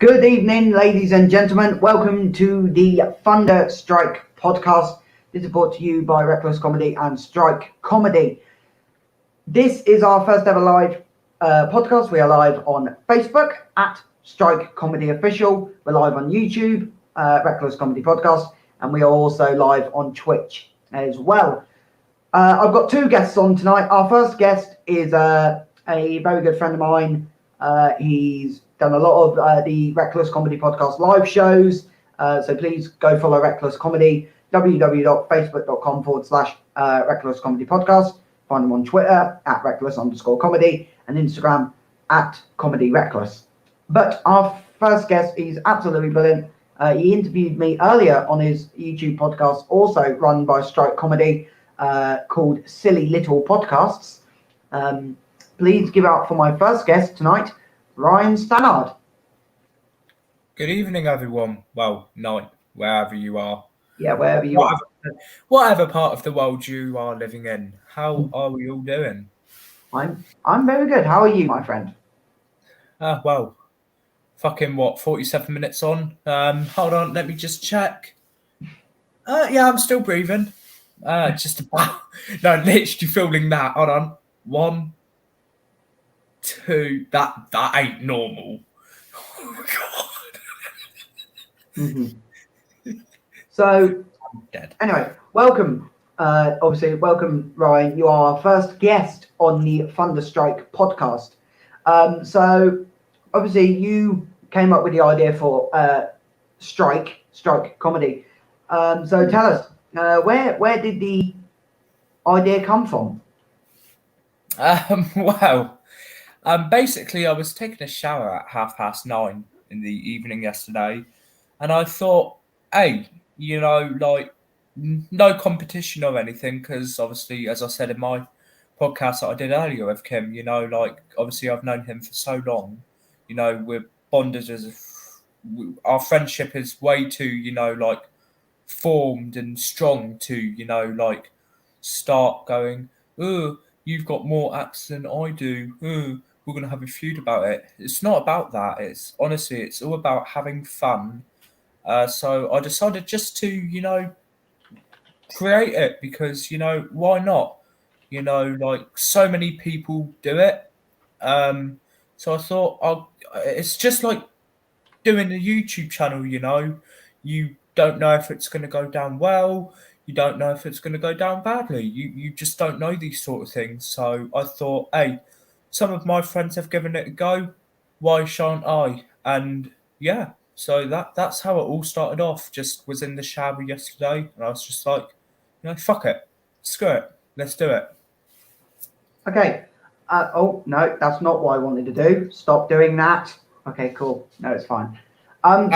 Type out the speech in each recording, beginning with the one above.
Good evening, ladies and gentlemen. Welcome to the Thunderstrike podcast. This is brought to you by Reckless Comedy and Strike Comedy. This is our first ever live podcast. We are live on Facebook at Strike Comedy Official. We're live on YouTube, Reckless Comedy Podcast, and we are also live on Twitch as well. I've got two guests on tonight. Our first guest is a very good friend of mine. He's done a lot of the Reckless Comedy Podcast live shows. So please go follow Reckless Comedy, www.facebook.com/Reckless Comedy Podcast. Find them on Twitter at Reckless_comedy and Instagram at Comedy Reckless. But our first guest is absolutely brilliant. He interviewed me earlier on his YouTube podcast, also run by Strike Comedy, called Silly Little Podcasts. Please give it up for my first guest tonight, Rayne Stannard. Good evening, everyone. Well, night, wherever you are. Yeah, wherever you are. Whatever part of the world you are living in. How are we all doing? I'm very good. How are you, my friend? Well, fucking 47 minutes on? Hold on, let me just check. Yeah, I'm still breathing. Just about. No, literally feeling that. Hold on. 1, 2. That ain't normal. Oh God. Mm-hmm. So, anyway, welcome. Obviously, welcome, Rayne. You are our first guest on the Thunderstrike podcast. So, obviously, you came up with the idea for Strike Comedy. So, tell us, where did the idea come from? Basically, I was taking a shower at 9:30 in the evening yesterday, and I thought, hey, no competition or anything, because obviously, as I said in my podcast that I did earlier with Kym, obviously I've known him for so long, we're bonded our friendship is way too, formed and strong to, start going, oh, you've got more acts than I do. We're going to have a feud about it. It's not about that. It's all about having fun. So I decided just to, create it because, why not? So many people do it. So I thought, it's just like doing a YouTube channel, you don't know if it's going to go down well. You don't know if it's going to go down badly. You just don't know these sort of things. So I thought, hey, some of my friends have given it a go. Why shan't I? And yeah, so that's how it all started off. Just was in the shower yesterday, and I was just like, fuck it, screw it, let's do it. Okay. Oh no, that's not what I wanted to do. Stop doing that. Okay, cool. No, it's fine.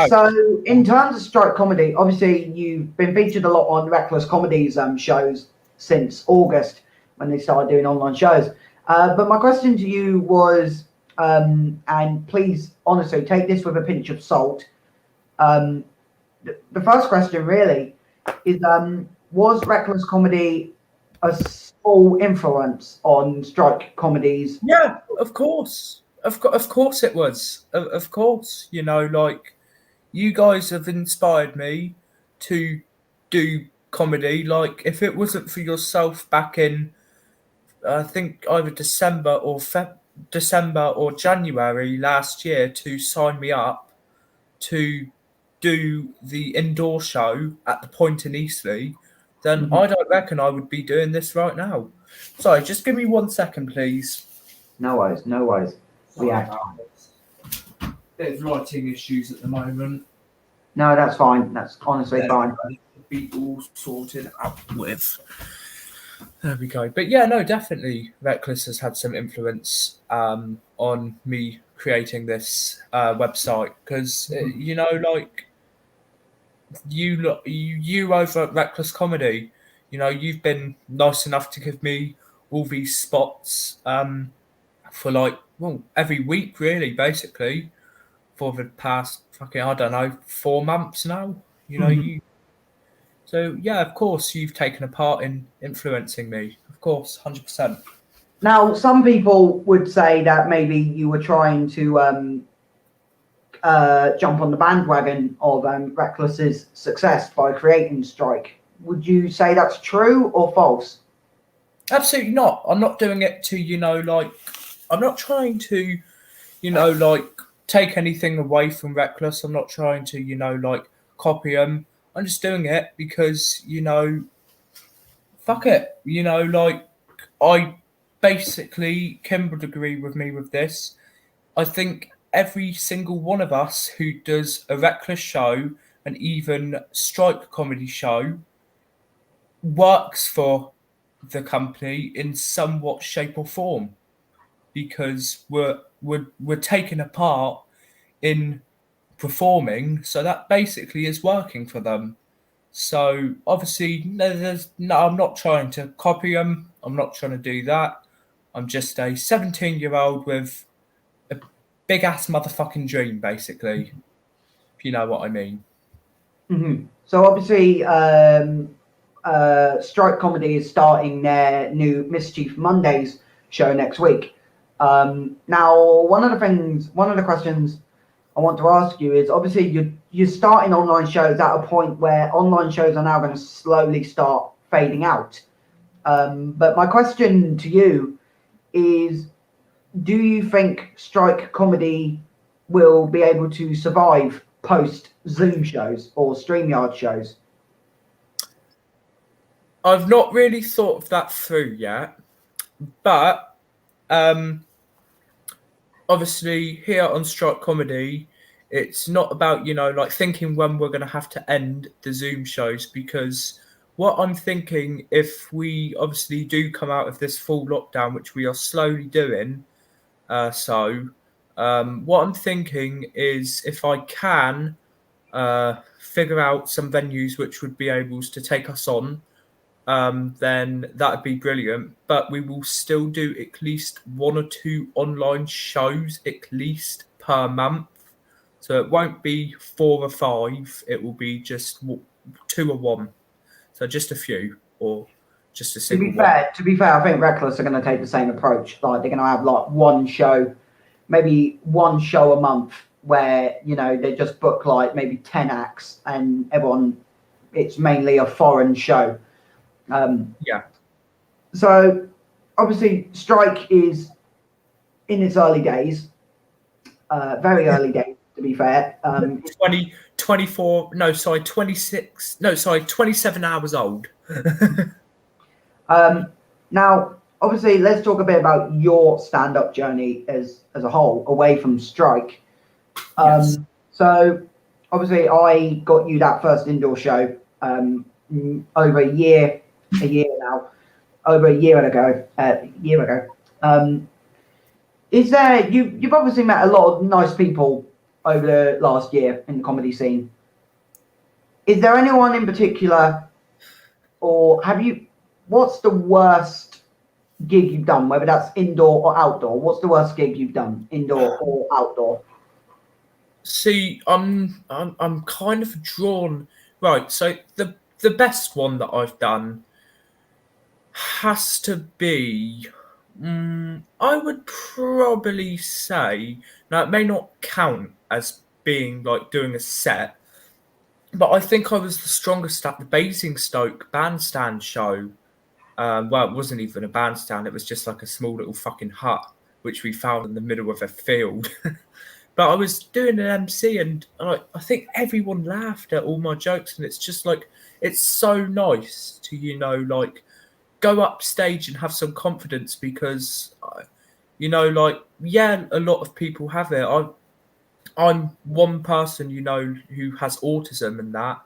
So in terms of Strike Comedy, obviously you've been featured a lot on Reckless Comedy's shows since August when they started doing online shows. But my question to you was, and please honestly take this with a pinch of salt. The first question really is, was Reckless Comedy a small influence on Strike Comedy's? Yeah, of course. Of course it was. Of course, you guys have inspired me to do comedy. Like, if it wasn't for yourself back in, I think either December or January last year to sign me up to do the indoor show at the Point in Eastleigh, then I don't reckon I would be doing this right now. Sorry, just give me 1 second, please. No worries. There's writing issues at the moment. No, that's fine. That's honestly fine. Be all sorted out with. There we go. But yeah, no, definitely Reckless has had some influence on me creating this website because you over at Reckless Comedy, you've been nice enough to give me all these spots for every week, really, basically, for the past fucking, I don't know, 4 months now. So yeah, of course you've taken a part in influencing me. Of course, 100%. Now, some people would say that maybe you were trying to jump on the bandwagon of Reckless's success by creating Strike. Would you say that's true or false? Absolutely not. I'm not doing it to, I'm not trying to, take anything away from Reckless. I'm not trying to, copy them. I'm just doing it because, fuck it. I basically, Kim would agree with me with this. I think every single one of us who does a Reckless show and even Strike comedy show works for the company in somewhat shape or form because we're taking a part in performing, so that basically is working for them. So obviously, no, I'm not trying to copy them. I'm not trying to do that. I'm just a 17-year-old with a big ass motherfucking dream, basically. If you know what I mean. Mm-hmm. So obviously, Strike Comedy is starting their new Mischief Mondays show next week. Now, one of the questions I want to ask you is obviously you're starting online shows at a point where online shows are now going to slowly start fading out. But my question to you is, do you think Strike Comedy will be able to survive post Zoom shows or StreamYard shows? I've not really thought of that through yet, but obviously here on Strike Comedy, it's not about thinking when we're going to have to end the Zoom shows, because what I'm thinking, if we obviously do come out of this full lockdown, which we are slowly doing, what I'm thinking is if I can figure out some venues which would be able to take us on, then that'd be brilliant. But we will still do at least 1 or 2 online shows at least per month. So it won't be 4 or 5. It will be just 2 or 1. So just a few, or just a single one. To be fair, I think Reckless are going to take the same approach. Like they're going to have like one show, maybe one show a month, where they just book like maybe 10 acts, and it's mainly a foreign show. Yeah. So obviously, Strike is in its early days, very early days, to be fair. 27 hours old. Now, obviously, let's talk a bit about your stand-up journey as a whole, away from Strike. Yes. So, obviously, I got you that first indoor show over a year now, over a year ago. Is there you've obviously met a lot of nice people over the last year in the comedy scene. Is there anyone in particular, or what's the worst gig you've done, whether that's indoor or outdoor? What's the worst gig you've done, indoor or outdoor? See, I'm kind of drawn. Right, so the best one that I've done has to be, I would probably say, now it may not count as being like doing a set, but I think I was the strongest at the Basingstoke bandstand show. Well, it wasn't even a bandstand, it was just like a small little fucking hut, which we found in the middle of a field. But I was doing an MC, and I think everyone laughed at all my jokes, and it's just like, it's so nice to, go up stage and have some confidence, because, yeah, a lot of people have it. I'm one person, who has autism and that.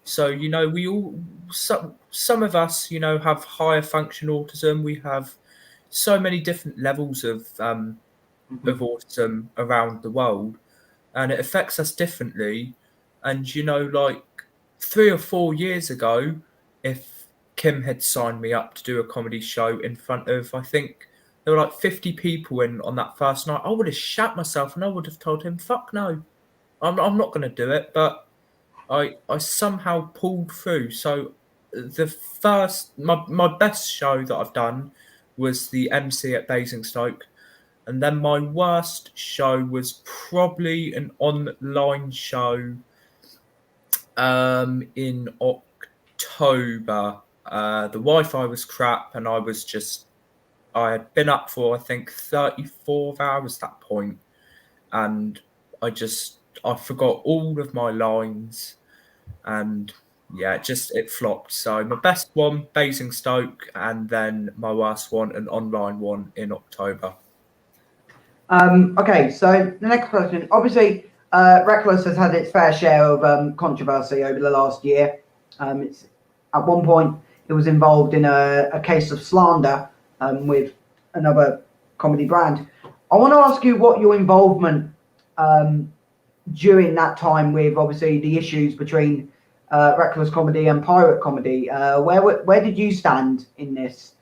So, we all, some of us, have higher function autism. We have so many different levels of autism around the world, and it affects us differently. And 3 or 4 years ago, if Kim had signed me up to do a comedy show in front of, I think there were like 50 people in on that first night, I would have shat myself, and I would have told him, fuck no, I'm not going to do it. But I somehow pulled through. So my best show that I've done was the MC at Basingstoke. And then my worst show was probably an online show in October. The Wi-Fi was crap, and I had been up for, I think, 34 hours at that point, and I forgot all of my lines, and yeah, it flopped. So my best one, Basingstoke, and then my worst one, an online one in October. Okay, so the next question. Obviously, Reckless has had its fair share of controversy over the last year. It's at one point it was involved in a case of slander with another comedy brand. I want to ask you what your involvement during that time with obviously the issues between Reckless comedy and pirate comedy. Where did you stand in this?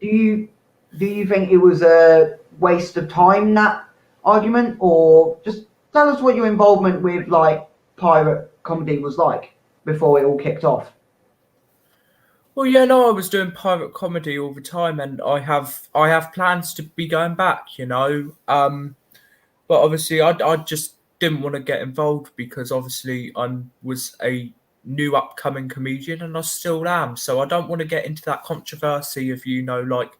Do you think it was a waste of time, that argument, or just tell us what your involvement with like pirate comedy was like before it all kicked off? Well, yeah, no, I was doing pirate comedy all the time, and I have plans to be going back, but obviously I just didn't want to get involved because obviously I was a new upcoming comedian, and I still am. So I don't want to get into that controversy of like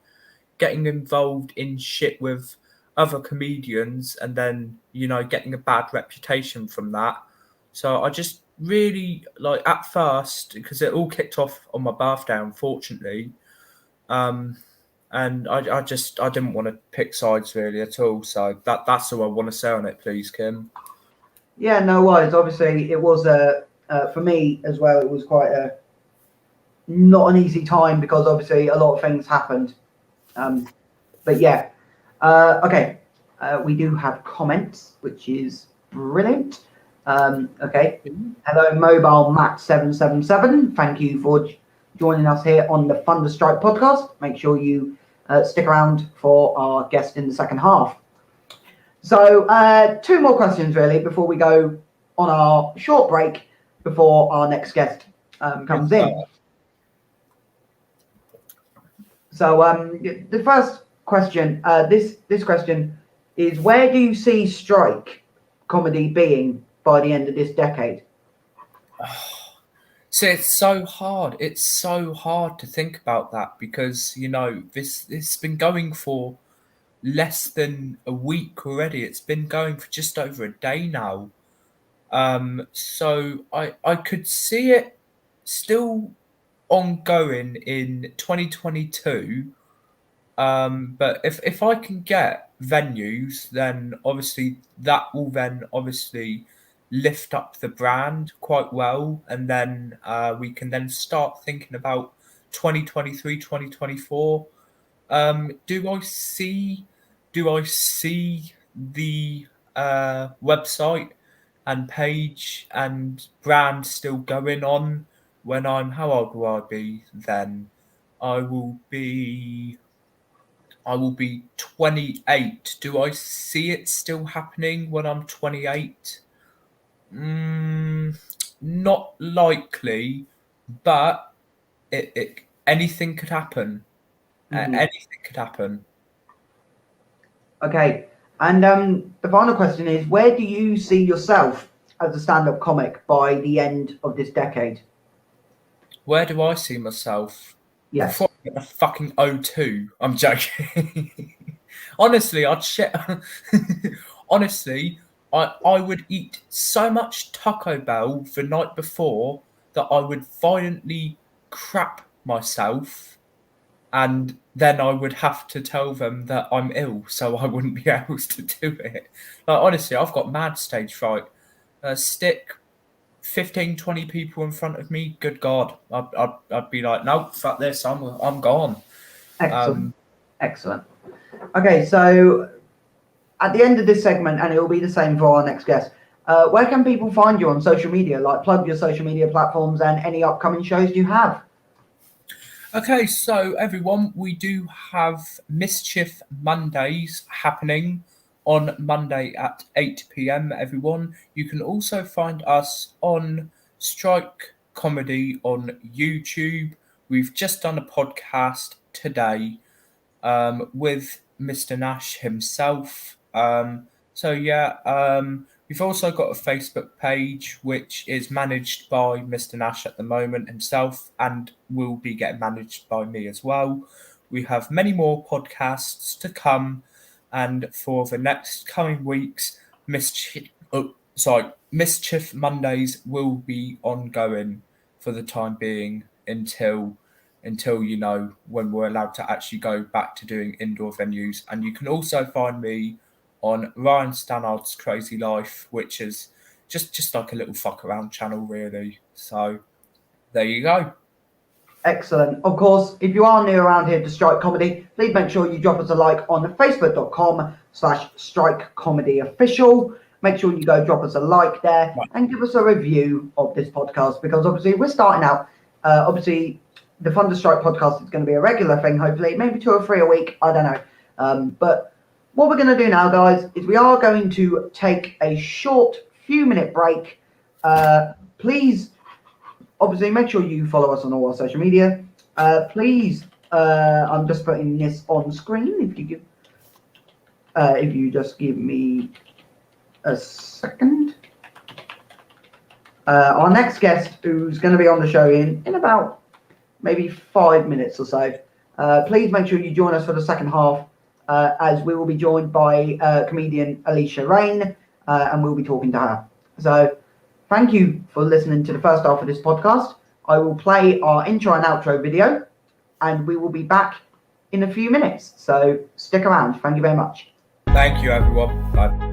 getting involved in shit with other comedians and then getting a bad reputation from that. So I just really at first, because it all kicked off on my birthday, unfortunately, and I didn't want to pick sides really at all. So that's all I want to say on it, please, Kym. Yeah, no worries. Obviously, it was for me as well. It was quite a not an easy time because obviously a lot of things happened. But yeah, okay. We do have comments, which is brilliant. Okay. Hello, Mobile Matt777. Thank you for joining us here on the Thunderstrike podcast. Make sure you stick around for our guest in the second half. So, two more questions really before we go on our short break before our next guest comes in. So, the first question, this question is: where do you see strike comedy being by the end of this decade? So it's so hard. It's so hard to think about that because this it's been going for less than a week already. It's been going for just over a day now. So I could see it still ongoing in 2022. But if I can get venues, then obviously that will then obviously lift up the brand quite well, and then we can then start thinking about 2023, 2024. Do I see the website and page and brand still going on when how old will I be then? I will be 28. Do I see it still happening when I'm 28? Not likely, but it anything could happen. Mm-hmm. Anything could happen. Okay, and the final question is: where do you see yourself as a stand-up comic by the end of this decade? Where do I see myself? Yes. Before I get a fucking O2. I'm joking. Honestly, I'd shit. Honestly, I would eat so much Taco Bell the night before that I would violently crap myself, and then I would have to tell them that I'm ill, so I wouldn't be able to do it. Honestly, I've got mad stage fright. Stick 15, 20 people in front of me, good God, I'd be like, no, fuck this, I'm gone. Excellent. Excellent. Okay, so at the end of this segment, and it will be the same for our next guest, where can people find you on social media? Like, plug your social media platforms and any upcoming shows you have. Okay, so everyone, we do have Mischief Mondays happening on Monday at 8 p.m. Everyone, you can also find us on Strike Comedy on YouTube. We've just done a podcast today with Mr. Nash himself. We've also got a Facebook page which is managed by Mr. Nash at the moment himself and will be getting managed by me as well. We have many more podcasts to come, and for the next coming weeks, Mischief Mondays will be ongoing for the time being until when we're allowed to actually go back to doing indoor venues. And you can also find me on Ryan Stannard's Crazy Life, which is just like a little fuck around channel, really. So there you go. Excellent. Of course, if you are new around here to Strike Comedy, please make sure you drop us a like on facebook.com/Strike Comedy Official. Make sure you go drop us a like there and give us a review of this podcast, because obviously we're starting out. Obviously, the Thunderstrike podcast is going to be a regular thing, hopefully, maybe 2 or 3 a week. I don't know. But what we're going to do now, guys, is we are going to take a short few-minute break. Please, obviously, make sure you follow us on all our social media. Please, I'm just putting this on screen. If you just give me a second. Our next guest, who's going to be on the show in about maybe 5 minutes or so. Please make sure you join us for the second half, as we will be joined by comedian Alisha Rayne, and we'll be talking to her. So thank you for listening to the first half of this podcast. I will play our intro and outro video, and we will be back in a few minutes. So stick around. Thank you very much. Thank you, everyone. Bye.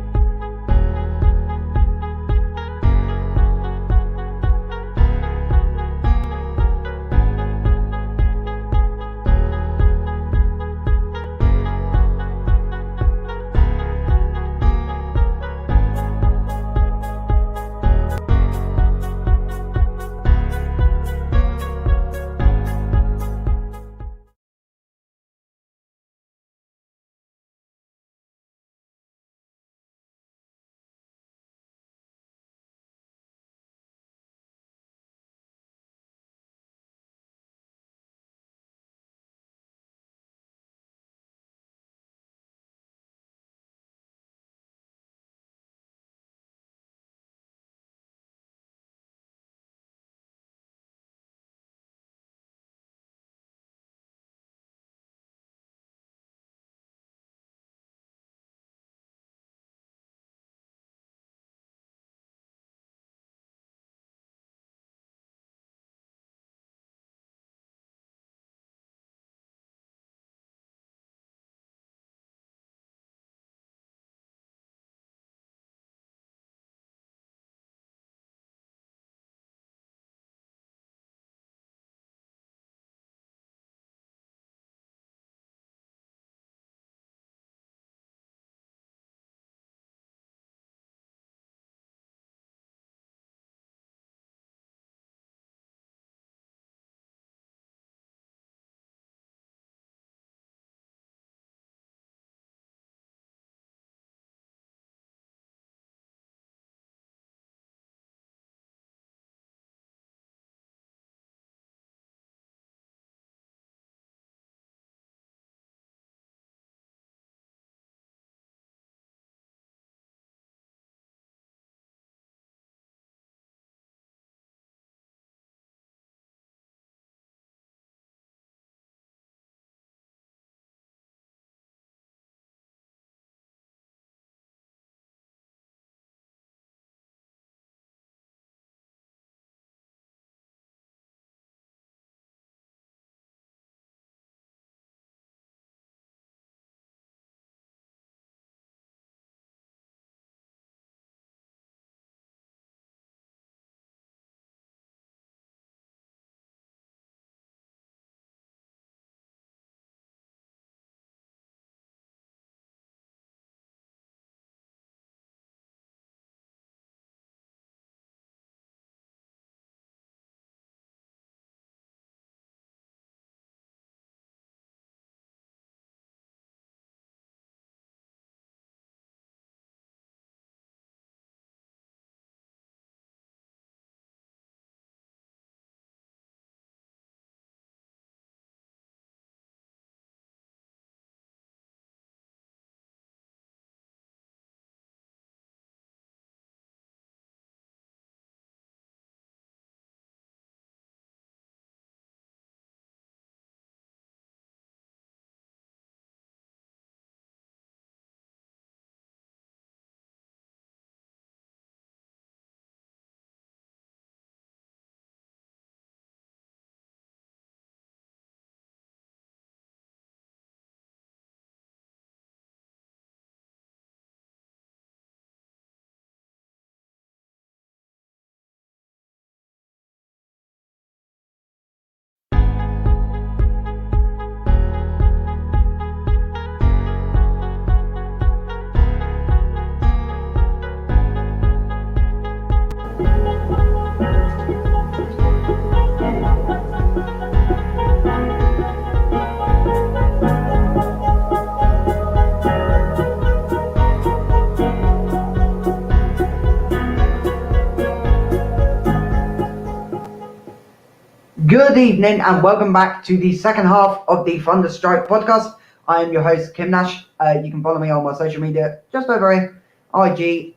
Good evening and welcome back to the second half of the Thunderstrike podcast. I am your host, Kym Nash. You can follow me on my social media just over here, IG.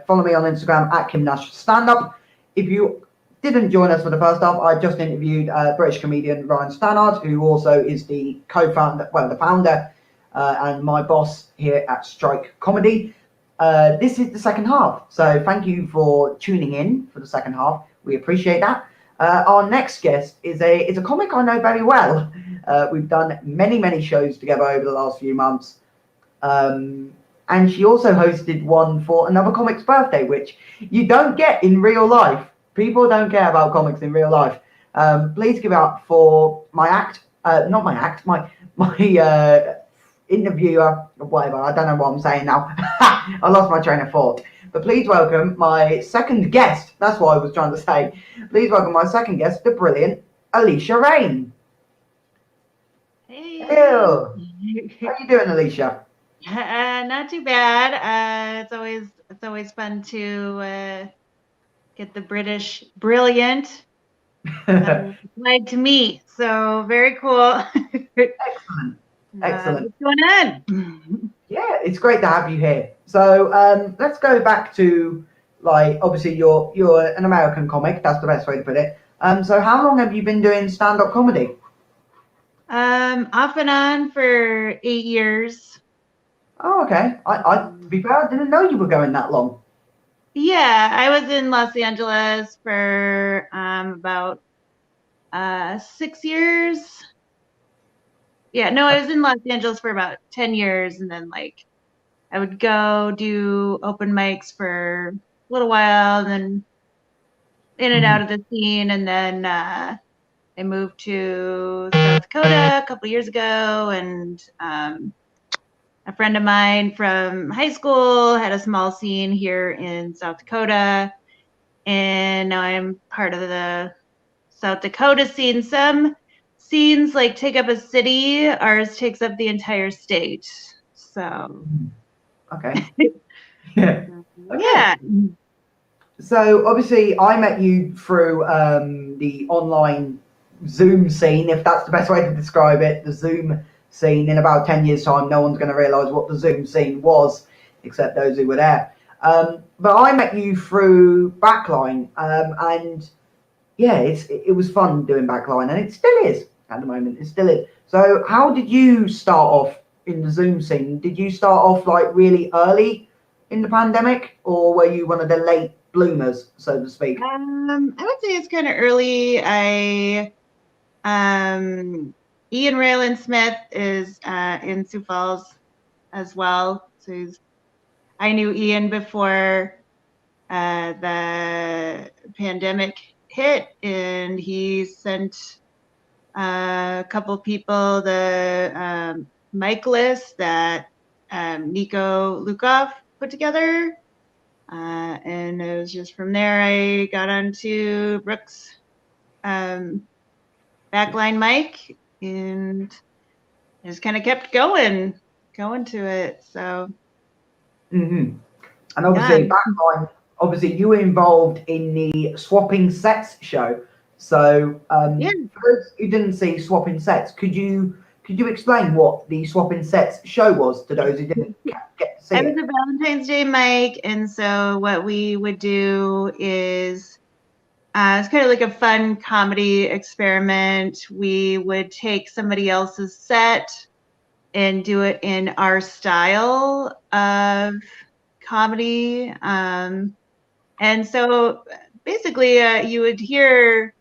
Follow me on Instagram at Kym Nash Stand Up. If you didn't join us for the first half, I just interviewed British comedian Rayne, who also is the co-founder, the founder and my boss here at Strike Comedy. This is the second half, so thank you for tuning in for the second half. We appreciate that. Our next guest is a comic I know very well. We've done many shows together over the last few months. And she also hosted one for another comic's birthday, which you don't get in real life. People don't care about comics in real life. Please give it up for my interviewer, or whatever. I don't know what I'm saying now. I lost my train of thought. But please welcome my second guest. That's what I was trying to say. Please welcome my second guest, the brilliant Alisha Rayne. Hey. Hello. How you doing, Alisha? Not too bad. It's always fun to get the British brilliant applied to me. So very cool. Excellent. What's going on? Yeah, it's great to have you here. So let's go back to, like, obviously you're an American comic. That's the best way to put it. So how long have you been doing stand-up comedy? Off and on for 8 years. Oh, okay. To be fair, I didn't know you were going that long. Yeah, I was in Los Angeles for about 6 years. Yeah, no, I was in Los Angeles for about 10 years, and then like I would go do open mics for a little while, and then in and out of the scene, and then I moved to South Dakota a couple years ago, and a friend of mine from high school had a small scene here in South Dakota, and now I'm part of the South Dakota scene. Some scenes like take up a city, ours takes up the entire state. So okay. Yeah. Yeah. So obviously I met you through the online Zoom scene, if that's the best way to describe it. The Zoom scene. In about 10 years time, no one's going to realize what the Zoom scene was except those who were there. But I met you through Backline, and yeah, it was fun doing Backline, and it still is at the moment. It still is. So how did you start off in the Zoom scene? Did you start off like really early in the pandemic, or were you one of the late bloomers, so to speak? I would say it's kind of early. Ian Raylan Smith is in Sioux Falls as well. So I knew Ian before the pandemic hit, and he sent a couple people the mic list that Nico Lukov put together. And it was just from there I got onto Brooks' backline mic, and just kind of kept going to it. So And obviously Backline, obviously you were involved in the Swapping Sets show. So for those who didn't see Swapping Sets, could you explain what the Swapping Sets show was to those who didn't get to see it? It was a Valentine's Day mic, and so what we would do is it's kind of like a fun comedy experiment. We would take somebody else's set and do it in our style of comedy. And so basically you would hear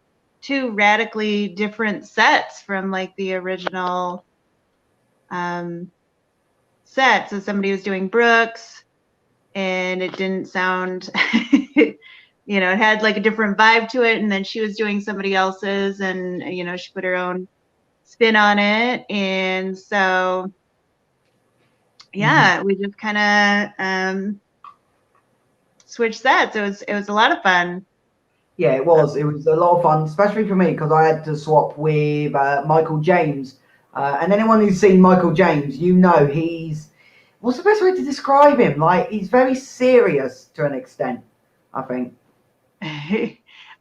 two radically different sets from like the original set. So somebody was doing Brooks, and it didn't sound it had like a different vibe to it, and then she was doing somebody else's, and she put her own spin on it. And so we just kind of switched sets. It was a lot of fun. Yeah, it was a lot of fun, especially for me, because I had to swap with Michael James. And anyone who's seen Michael James, what's the best way to describe him? Like, he's very serious to an extent, I think.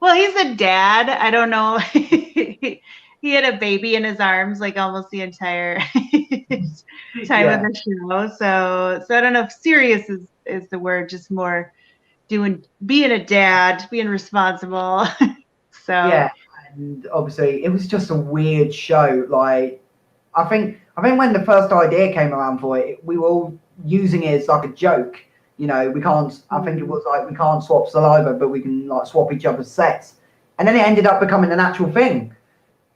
Well, he's a dad. I don't know. He had a baby in his arms like almost the entire time of the show. So I don't know if serious is the word, just more being a dad, being responsible. So Yeah, and obviously it was just a weird show. Like, I think when the first idea came around for it, we were all using it as like a joke. You know, we can't. I think it was like we can't swap saliva, but we can like swap each other's sets. And then it ended up becoming an actual thing.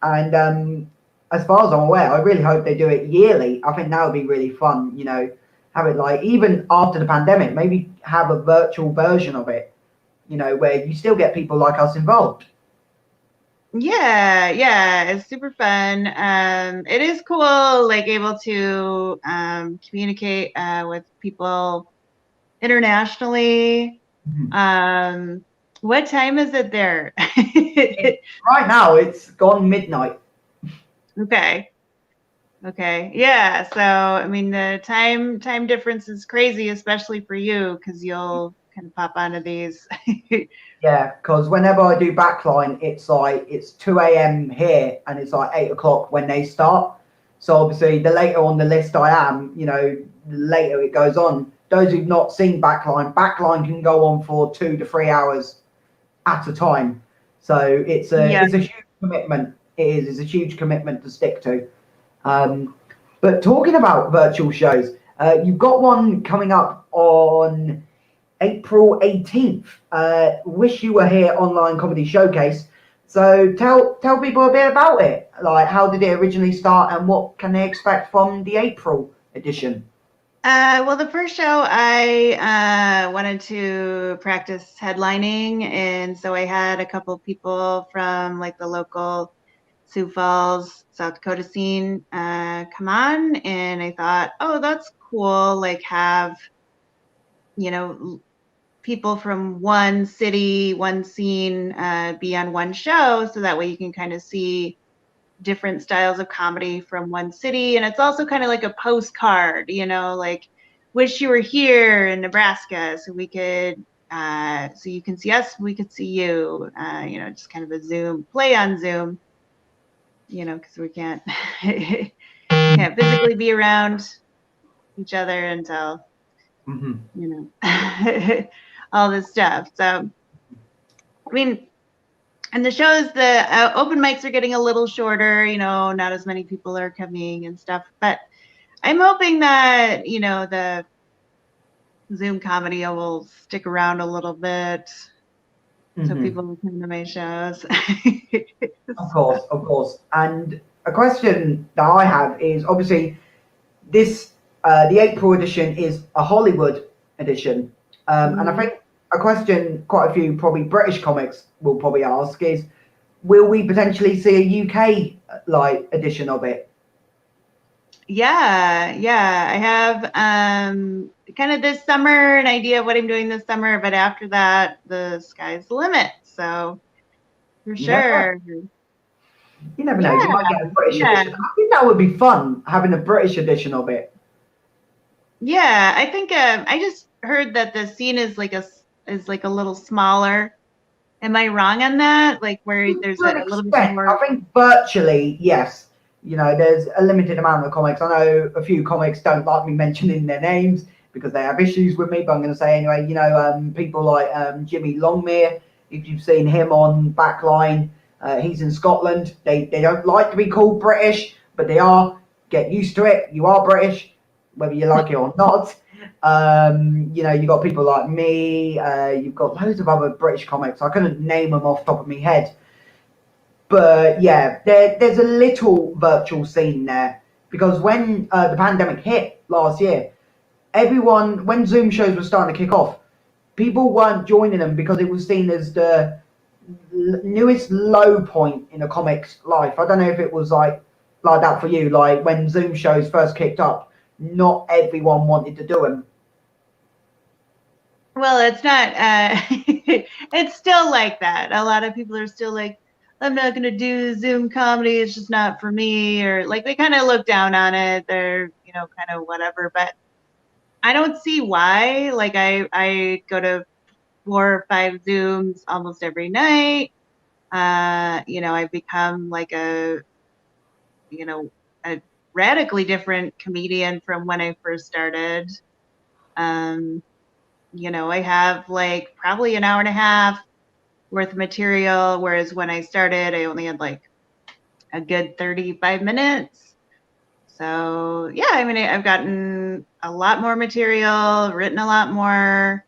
And as far as I'm aware, I really hope they do it yearly. I think that would be really fun. You know, have it like even after the pandemic, maybe have a virtual version of it. You know, where you still get people like us involved. yeah, it's super fun. It is cool, like able to communicate with people internationally. What time is it there? Right now, it's gone midnight. Okay. Yeah. So I mean, the time difference is crazy, especially for you, because you'll kind of pop onto these. Yeah, because whenever I do backline, it's like it's 2 a.m. here and it's like 8 o'clock when they start. So obviously, the later on the list I am, you know, the later it goes on. Those who've not seen backline can go on for 2 to 3 hours at a time. So it's Yeah. a huge commitment. It is. It's a huge commitment to stick to. But talking about virtual shows, you've got one coming up on April 18th. Wish You Were Here online comedy showcase. So tell people a bit about it. Like, how did it originally start, and what can they expect from the April edition? Well, the first show I wanted to practice headlining, and so I had a couple people from like the local Sioux Falls, South Dakota scene come on, and I thought, oh, that's cool. Like have, you know, people from one city, one scene be on one show, so that way you can kind of see different styles of comedy from one city. And it's also kind of like a postcard, you know, like wish you were here in Nebraska so we could so you can see us, we could see you, you know, just kind of a Zoom play on Zoom, you know, because we can't can't physically be around each other until you know all this stuff. So I mean, and the shows, the open mics are getting a little shorter, you know, not as many people are coming and stuff, but I'm hoping that, you know, the Zoom comedy will stick around a little bit so people will come to my shows. Of course. And a question that I have is obviously this the April edition is a Hollywood edition, and I think a question quite a few probably British comics will probably ask is, will we potentially see a UK like edition of it? Yeah, I have kind of this summer an idea of what I'm doing this summer, but after that, the sky's the limit. So for sure. You never know. You might get a British edition. I think that would be fun having a British edition of it. Yeah, I think I just heard that the scene is like a little smaller. Am I wrong on that? Like where there's a little bit more. I think virtually, yes. You know, there's a limited amount of comics. I know a few comics don't like me mentioning their names because they have issues with me, but I'm going to say anyway. You know, people like Jimmy Longmire. If you've seen him on Backline, he's in Scotland. They don't like to be called British, but they are. Get used to it. You are British, whether you like it or not. You know, you've got people like me. You've got loads of other British comics. I couldn't name them off the top of my head. But yeah, there's a little virtual scene there because when the pandemic hit last year, when Zoom shows were starting to kick off, people weren't joining them because it was seen as the newest low point in a comic's life. I don't know if it was like that for you. Like when Zoom shows first kicked up, not everyone wanted to do them. Well, it's not. It's still like that. A lot of people are still like, I'm not going to do Zoom comedy. It's just not for me. Or like they kind of look down on it. They're, you know, kind of whatever. But I don't see why. Like I go to 4 or 5 Zooms almost every night. I've become like a radically different comedian from when I first started. I have like probably an hour and a half worth of material, whereas when I started, I only had like a good 35 minutes. So yeah, I mean, I've gotten a lot more material, written a lot more.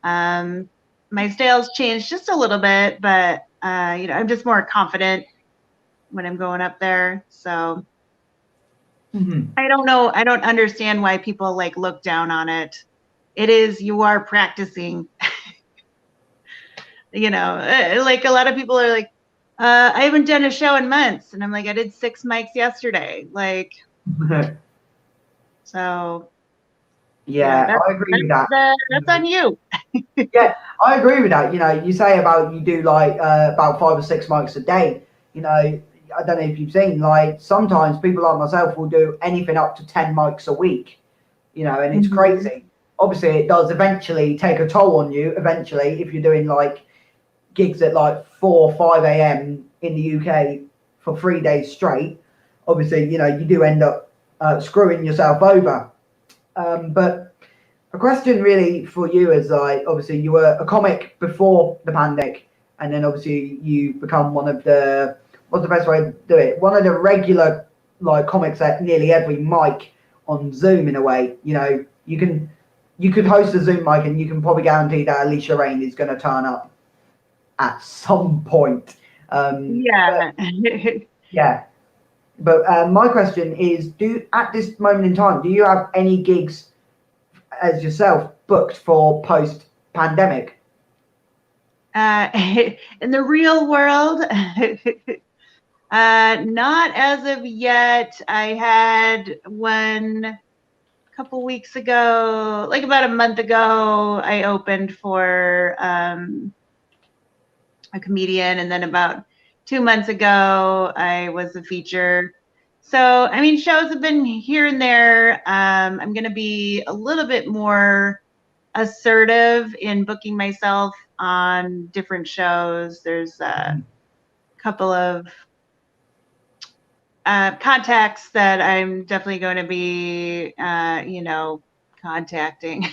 My style's changed just a little bit, but I'm just more confident when I'm going up there. So I don't know. I don't understand why people like look down on it. You are practicing. Like a lot of people are like, I haven't done a show in months. And I'm like, I did 6 mics yesterday. Like, so. Yeah, I agree with that. That's on you. Yeah, I agree with that. You say about you do like about 5 or 6 mics a day. I don't know if you've seen, like, sometimes people like myself will do anything up to 10 mics a week, and it's crazy. Obviously, it does eventually take a toll on you, eventually, if you're doing like gigs at like 4 or 5 a.m. in the UK for 3 days straight. Obviously, you do end up screwing yourself over. But a question really for you is, like, obviously you were a comic before the pandemic, and then obviously you become one of the, what's the best way to do it? One of the regular like comics at nearly every mic on Zoom in a way. You could host a Zoom mic and you can probably guarantee that Alisha Rayne is going to turn up at some point. Yeah. Yeah. But my question is, at this moment in time, do you have any gigs as yourself booked for post-pandemic? In the real world, not as of yet. I had one a couple weeks ago, like about a month ago. I opened for a comedian, and then about 2 months ago, I was a feature. So, I mean, shows have been here and there. I'm going to be a little bit more assertive in booking myself on different shows. There's a couple of contacts that I'm definitely going to be, contacting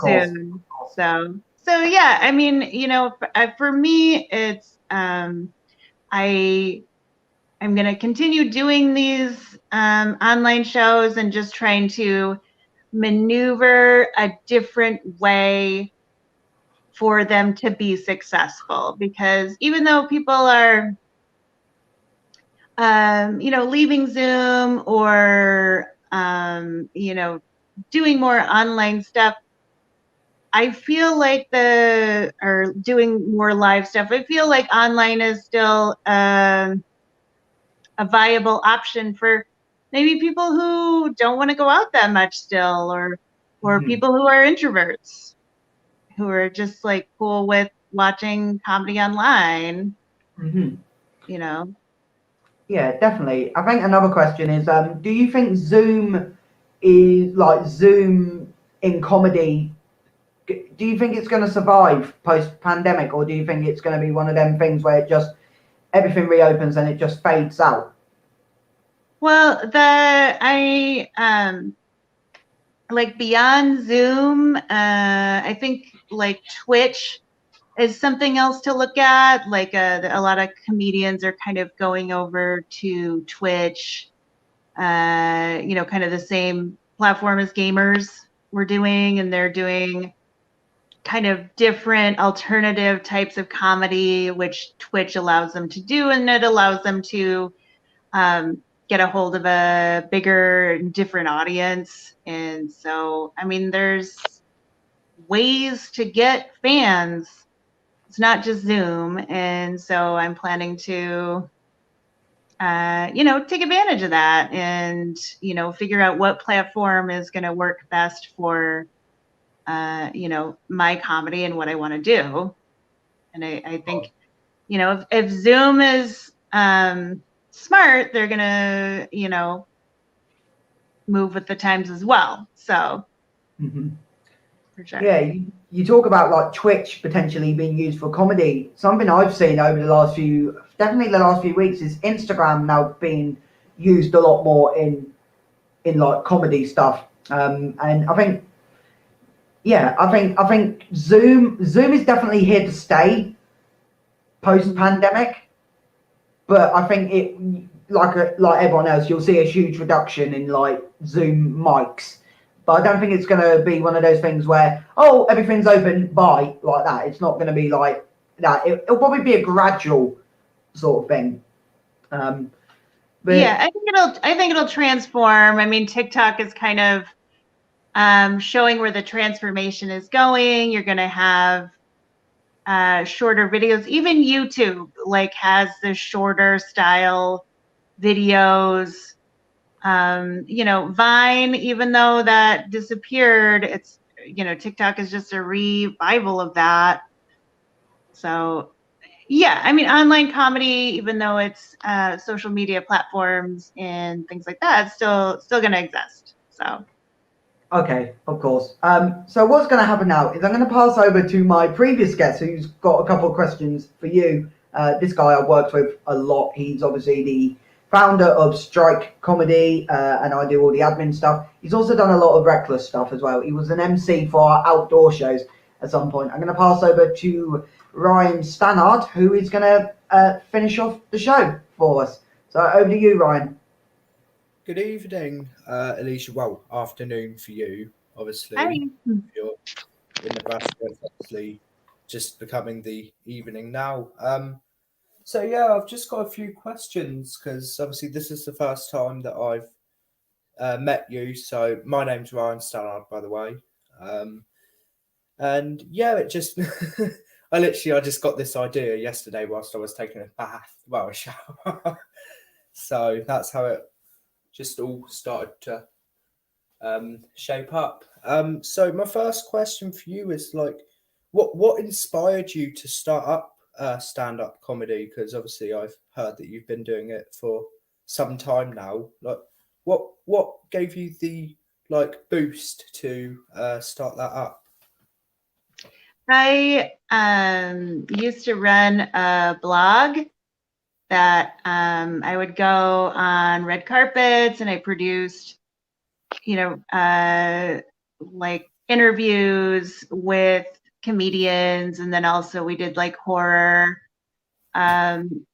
soon. So yeah, I mean, for me, it's I'm going to continue doing these online shows and just trying to maneuver a different way for them to be successful, because even though people are leaving Zoom or doing more online stuff, I feel like or doing more live stuff, I feel like online is still a viable option for maybe people who don't want to go out that much still, or people who are introverts, who are just like cool with watching comedy online. Yeah, definitely. I think another question is, do you think Zoom is like Zoom in comedy? Do you think it's going to survive post-pandemic, or do you think it's going to be one of them things where everything reopens and it just fades out? Well, like beyond Zoom, I think like Twitch is something else to look at. Like a lot of comedians are kind of going over to Twitch, kind of the same platform as gamers were doing, and they're doing kind of different alternative types of comedy, which Twitch allows them to do, and it allows them to get a hold of a bigger, different audience. And so, I mean, there's ways to get fans. It's not just Zoom. And so I'm planning to, take advantage of that and, figure out what platform is going to work best for, my comedy and what I want to do. And I think, if Zoom is smart, they're going to, move with the times as well. So for sure. Yeah, you talk about like Twitch potentially being used for comedy. Something I've seen over definitely the last few weeks is Instagram now being used a lot more in like comedy stuff. And I think, yeah, I think Zoom is definitely here to stay post pandemic, but I think it like everyone else, you'll see a huge reduction in like Zoom mics. But I don't think it's going to be one of those things where, oh, everything's open, bye, like that. It's not going to be like that. It'll probably be a gradual sort of thing. But yeah, I think it'll transform. I mean, TikTok is kind of showing where the transformation is going. You're going to have shorter videos. Even YouTube like has the shorter style videos. Vine, even though that disappeared, it's TikTok is just a revival of that. So yeah, I mean, online comedy, even though it's social media platforms and things like that, it's still going to exist. So okay, of course. So what's going to happen now is I'm going to pass over to my previous guest who's got a couple of questions for you. This guy I've worked with a lot. He's obviously the founder of Strike Comedy, and I do all the admin stuff. He's also done a lot of reckless stuff as well. He was an MC for our outdoor shows at some point. I'm going to pass over to Ryan Stannard, who is going to finish off the show for us. So over to you, Ryan. Good evening, Alisha. Well, afternoon for you, obviously. Hi. You're in Nebraska, it's obviously just becoming the evening now. So yeah, I've just got a few questions because obviously this is the first time that I've met you. So my name's Ryan Stannard, by the way. And yeah, it just I just got this idea yesterday whilst I was taking a bath, well, a shower. So that's how it just all started to shape up. So my first question for you is like, what inspired you to start up stand-up comedy? Because obviously I've heard that you've been doing it for some time now. Like, what gave you the like boost to start that up? I used to run a blog that I would go on red carpets, and I produced, like interviews with comedians, and then also we did like horror film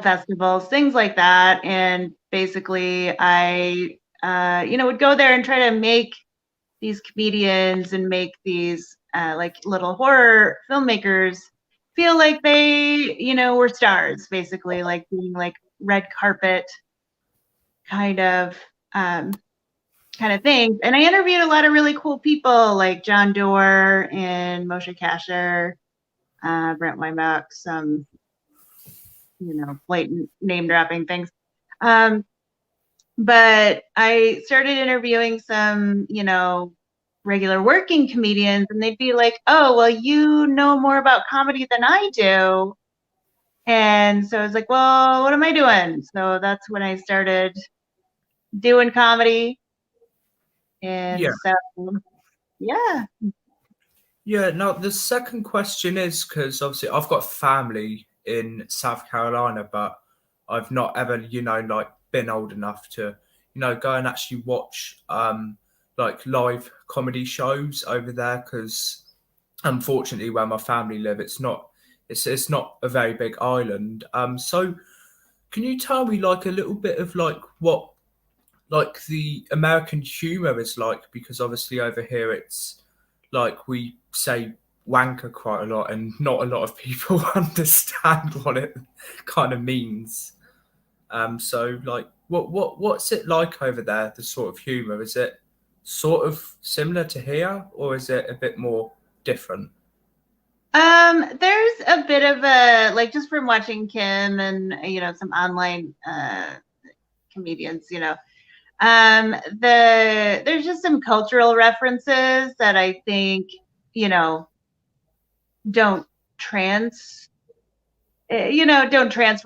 festivals, things like that. And basically I would go there and try to make these comedians and make these like little horror filmmakers feel like they were stars, basically, like being like red carpet kind of things. And I interviewed a lot of really cool people like John Doerr and Moshe Kasher, Brent Weinbach, some blatant name dropping things. But I started interviewing some, regular working comedians, and they'd be like, oh, well, you know more about comedy than I do. And so I was like, well, what am I doing? So that's when I started doing comedy. And Yeah. so, yeah. Yeah, now the second question is because obviously I've got family in South Carolina, but I've not ever, like been old enough to, go and actually watch like live comedy shows over there, because unfortunately where my family live, it's not a very big island. So can you tell me like a little bit of like what like the American humor is like? Because obviously over here it's like we say wanker quite a lot, and not a lot of people understand what it kind of means. So like what's it like over there, the sort of humor? Is it sort of similar to here, or is it a bit more different? There's a bit of a, like, just from watching Kim and some online comedians, there's just some cultural references that I think don't transfer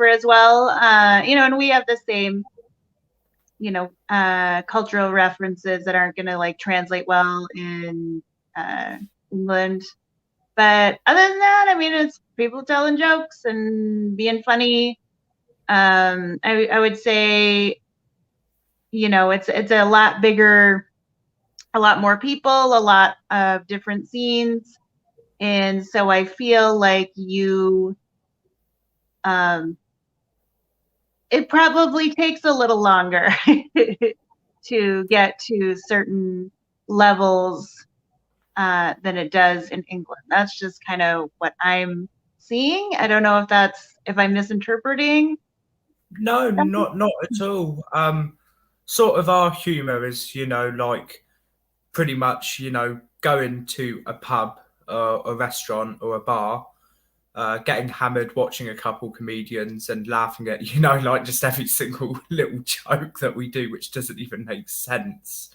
as well, and we have the same cultural references that aren't going to like translate well in England. But other than that, I mean, it's people telling jokes and being funny. I would say, it's a lot bigger, a lot more people, a lot of different scenes. And so I feel like it probably takes a little longer to get to certain levels than it does in England. That's just kind of what I'm seeing. I don't know if I'm misinterpreting. No, not at all. Sort of our humour is, like pretty much, going to a pub, a restaurant, or a bar, getting hammered, watching a couple comedians, and laughing at, like just every single little joke that we do, which doesn't even make sense.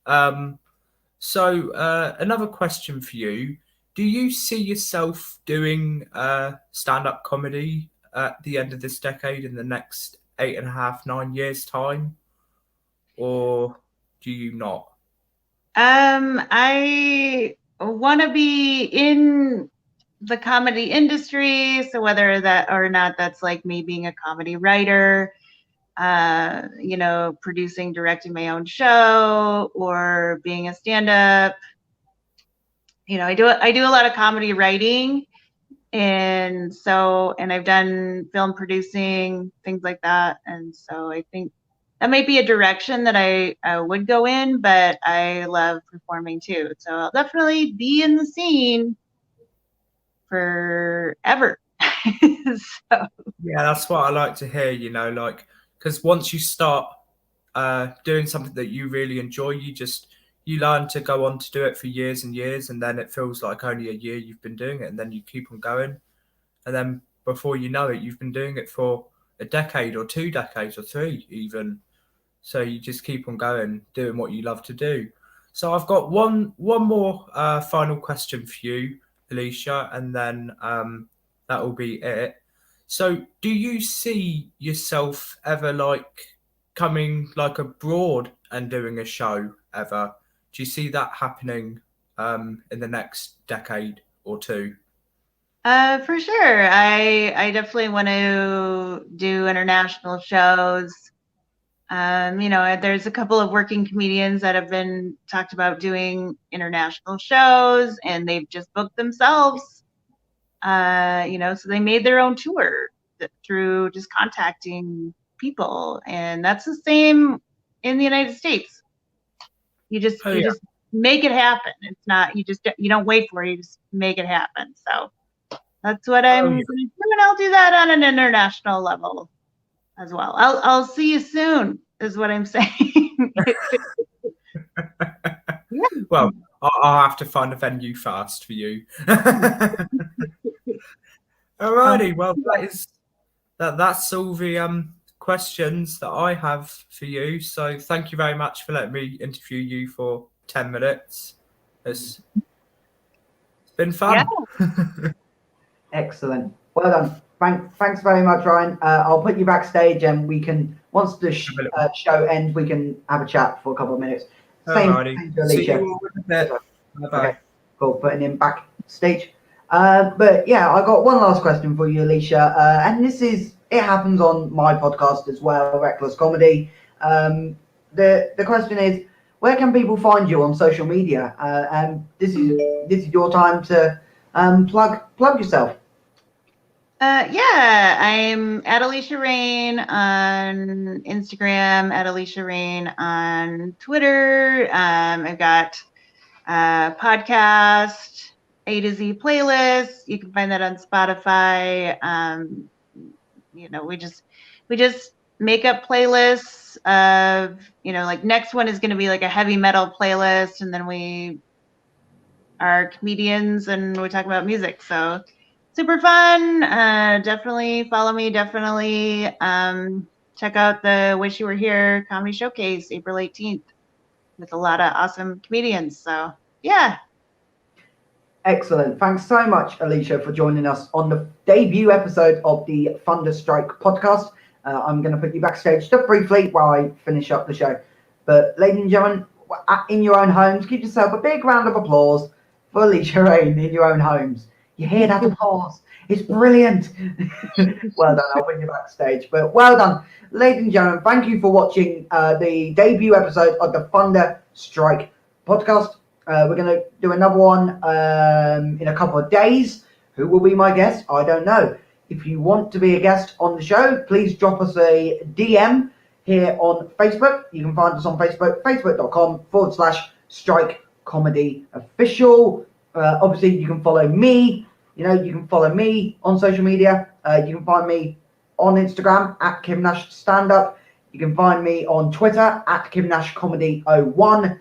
So another question for you: do you see yourself doing stand-up comedy at the end of this decade, in the next 8.5, 9 years' time, or do you not? I want to be in the comedy industry, so whether that or not that's like me being a comedy writer, producing, directing my own show, or being a stand-up. I do a lot of comedy writing, and I've done film producing, things like that, and so I think that might be a direction that I would go in, but I love performing too, so I'll definitely be in the scene forever. So. Yeah, that's what I like to hear, because once you start doing something that you really enjoy, you learn to go on to do it for years and years, and then it feels like only a year you've been doing it, and then you keep on going, and then before you know it, you've been doing it for a decade or 2 decades or 3 even. So you just keep on going, doing what you love to do. So I've got one more final question for you, Alisha, and then that will be it. So do you see yourself ever like coming like abroad and doing a show ever? Do you see that happening in the next decade or 2? For sure. I definitely want to do international shows. There's a couple of working comedians that have been talked about doing international shows, and they've just booked themselves. So they made their own tour through just contacting people, and that's the same in the United States. You just make it happen. It's not you don't wait for it, you just make it happen. So that's what I'm going to do, and I'll do that on an international level as well. I'll see you soon, is what I'm saying. Yeah. Well, I'll have to find a venue fast for you. Alrighty, well, that's all the questions that I have for you. So thank you very much for letting me interview you for 10 minutes. It's been fun. Yeah. Excellent. Well done. Thanks very much, Ryan. I'll put you backstage, and we can, once the show ends, we can have a chat for a couple of minutes. Same to Alisha. See you all in a bit. Bye-bye. Okay, cool. Putting him backstage. But yeah, I got one last question for you, Alisha. And it happens on my podcast as well, Reckless Comedy. The question is, where can people find you on social media? And this is your time to plug yourself. Yeah, I'm at Alisha Rayne on Instagram, at Alisha Rayne on Twitter. I've got a podcast, A to Z playlist. You can find that on Spotify. We just make up playlists of, like next one is going to be like a heavy metal playlist, and then we are comedians and we talk about music. So super fun. Definitely follow me. Definitely check out the Wish You Were Here Comedy Showcase, April 18th, with a lot of awesome comedians. So yeah. Excellent. Thanks so much, Alisha, for joining us on the debut episode of the Thunderstrike podcast. I'm going to put you backstage just briefly while I finish up the show. But ladies and gentlemen, in your own homes, give yourself a big round of applause for Alisha Rayne in your own homes. You hear that applause? It's brilliant. Well done. I'll bring you backstage. But well done. Ladies and gentlemen, thank you for watching the debut episode of the Thunderstrike podcast. We're going to do another one in a couple of days. Who will be my guest? I don't know. If you want to be a guest on the show, please drop us a DM here on Facebook. You can find us on Facebook, facebook.com/Strike Comedy Official. Obviously, you can follow me. You can follow me on social media. You can find me on Instagram at Kym Nash Stand Up. You can find me on Twitter at Kym Nash Comedy 01.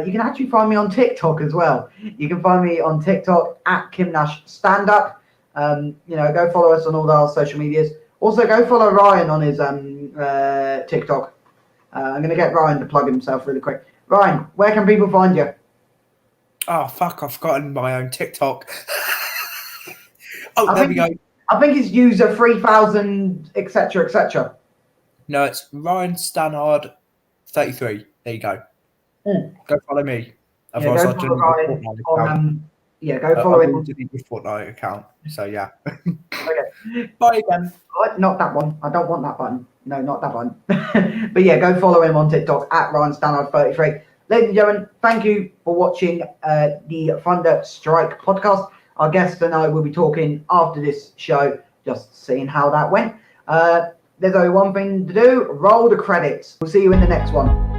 You can actually find me on TikTok as well. You can find me on TikTok at Kym Nash Stand Up. Go follow us on all our social medias. Also, go follow Ryan on his TikTok. I'm going to get Ryan to plug himself really quick. Ryan, where can people find you? Oh, fuck, I've forgotten my own TikTok. There we go. I think it's user 3000, etc., etc. No, it's Ryan Stannard 33. There you go. Go follow me. Otherwise, go I'll follow Ryan go follow him. delete your Fortnite account. So, yeah. Okay. Bye again. Not that one. I don't want that button. No, not that one. But yeah, go follow him on TikTok at Ryan Stannard 33. Ladies and gentlemen, thank you for watching the Thunderstrike podcast. Our guest and I will be talking after this show, just seeing how that went. There's only one thing to do. Roll the credits. We'll see you in the next one.